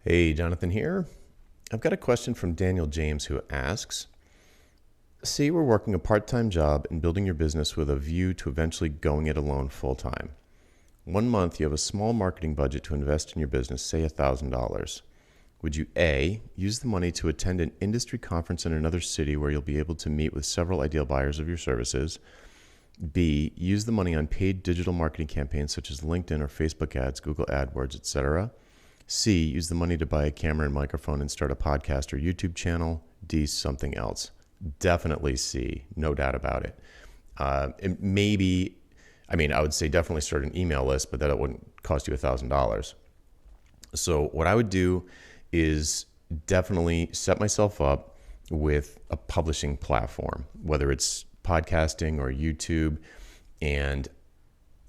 Hey, Jonathan here. I've got a question from Daniel James who asks, say you were working a part-time job and building your business with a view to eventually going it alone full-time. 1 month, you have a small marketing budget to invest in your business, say $1,000. Would you A, use the money to attend an industry conference in another city where you'll be able to meet with several ideal buyers of your services? B, use the money on paid digital marketing campaigns such as LinkedIn or Facebook ads, Google AdWords, etc.? C, use the money to buy a camera and microphone and start a podcast or YouTube channel. D, something else. Definitely C, no doubt about it. I would say definitely start an email list, but that wouldn't cost you $1,000. So what I would do is definitely set myself up with a publishing platform, whether it's podcasting or YouTube, and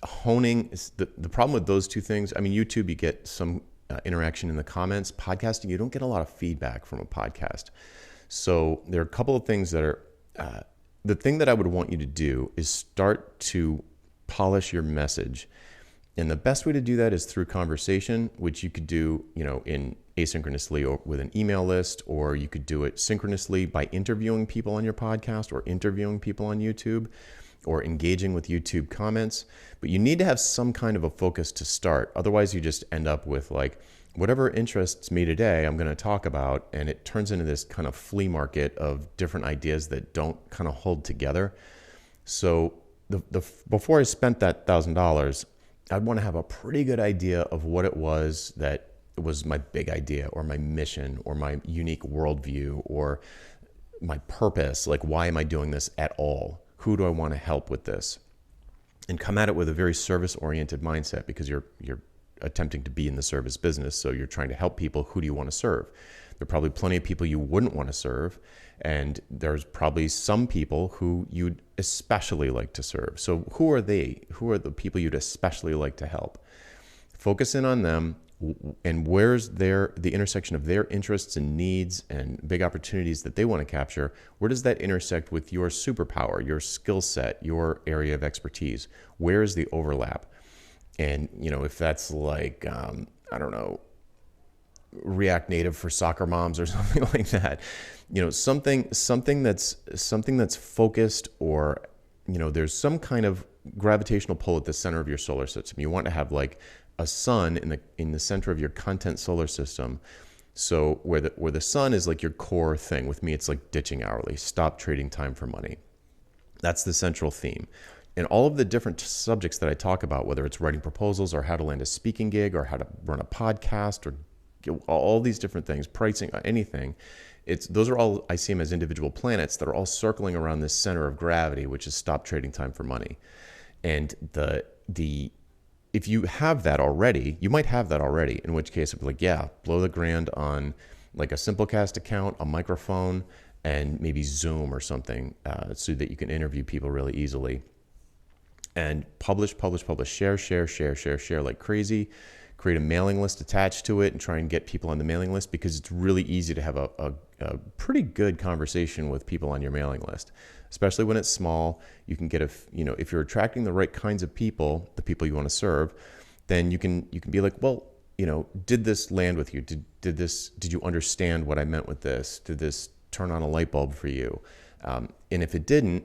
honing the problem with those two things. I mean, YouTube, you get some interaction in the comments. Podcasting, you don't get a lot of feedback from a podcast. So there are a couple of things that are, the thing that I would want you to do is start to polish your message. And the best way to do that is through conversation, which you could do, in asynchronously or with an email list, or you could do it synchronously by interviewing people on your podcast or interviewing people on YouTube or engaging with YouTube comments. But you need to have some kind of a focus to start. Otherwise, you just end up with like, whatever interests me today, I'm going to talk about, and it turns into this kind of flea market of different ideas that don't kind of hold together. So before I spent that $1,000, I'd want to have a pretty good idea of what it was that was my big idea or my mission or my unique worldview or my purpose. Like, why am I doing this at all? Who do I want to help with this? And come at it with a very service-oriented mindset, because you're attempting to be in the service business. So you're trying to help people. Who do you want to serve? There are probably plenty of people you wouldn't want to serve. And there's probably some people who you'd especially like to serve. So who are they? Who are the people you'd especially like to help? Focus in on them, and where's the intersection of their interests and needs and big opportunities that they want to capture. Where does that intersect with your superpower, your skill set, your area of expertise? Where is the overlap? And, if that's like, React Native for soccer moms or something like that, something that's focused, or, there's some kind of gravitational pull at the center of your solar system. You want to have like a sun in the center of your content solar system. So where the sun is like your core thing. With me, it's like ditching hourly, stop trading time for money. That's the central theme. And all of the different subjects that I talk about, whether it's writing proposals or how to land a speaking gig or how to run a podcast or all these different things, pricing, anything, those are all, I see them as individual planets that are all circling around this center of gravity, which is stop trading time for money. And if you have that already, you might have that already, in which case it'd be like, yeah, blow the grand on like a Simplecast account, a microphone, and maybe Zoom or something, so that you can interview people really easily. And publish, share like crazy. Create a mailing list attached to it and try and get people on the mailing list, because it's really easy to have a pretty good conversation with people on your mailing list, especially when it's small. You can get if you're attracting the right kinds of people, the people you want to serve, then you can be like, well, did this land with you? Did you understand what I meant with this? Did this turn on a light bulb for you? And if it didn't,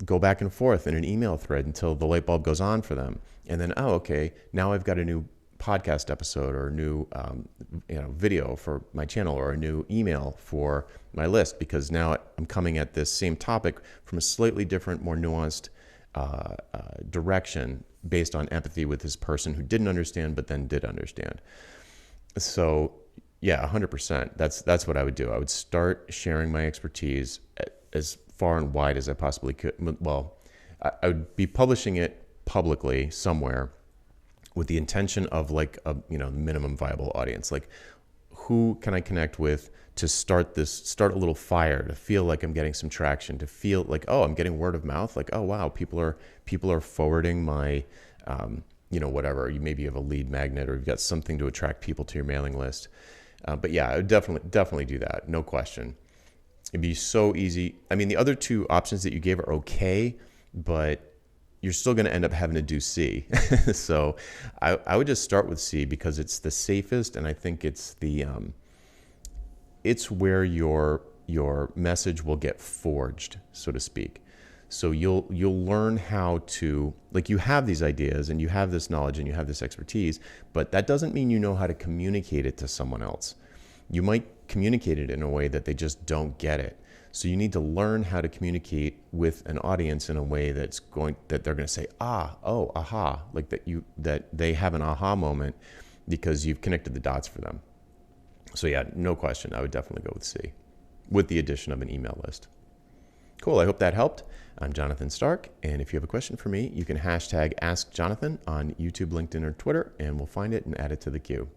go back and forth in an email thread until the light bulb goes on for them. And then, okay, now I've got a new podcast episode or a new video for my channel or a new email for my list, because now I'm coming at this same topic from a slightly different, more nuanced direction based on empathy with this person who didn't understand but then did understand. So yeah, 100%. That's what I would do. I would start sharing my expertise as far and wide as I possibly could. Well, I would be publishing it publicly somewhere with the intention of like a minimum viable audience. Like, who can I connect with to start a little fire, to feel like I'm getting some traction, to feel like, oh, I'm getting word of mouth. Like, oh wow, people are forwarding my whatever. Maybe you have a lead magnet or you've got something to attract people to your mailing list. But yeah, I would definitely do that. No question. It'd be so easy. I mean, the other two options that you gave are okay, but you're still going to end up having to do C. So I would just start with C because it's the safest, and I think it's it's where your message will get forged, so to speak. So you'll learn how to, like, you have these ideas and you have this knowledge and you have this expertise, but that doesn't mean you know how to communicate it to someone else. You might communicate it in a way that they just don't get it. So you need to learn how to communicate with an audience in a way that they're going to say, oh, aha, like that they have an aha moment because you've connected the dots for them. So yeah, no question, I would definitely go with C, with the addition of an email list. Cool, I hope that helped. I'm Jonathan Stark, and if you have a question for me, you can hashtag AskJonathan on YouTube, LinkedIn, or Twitter, and we'll find it and add it to the queue.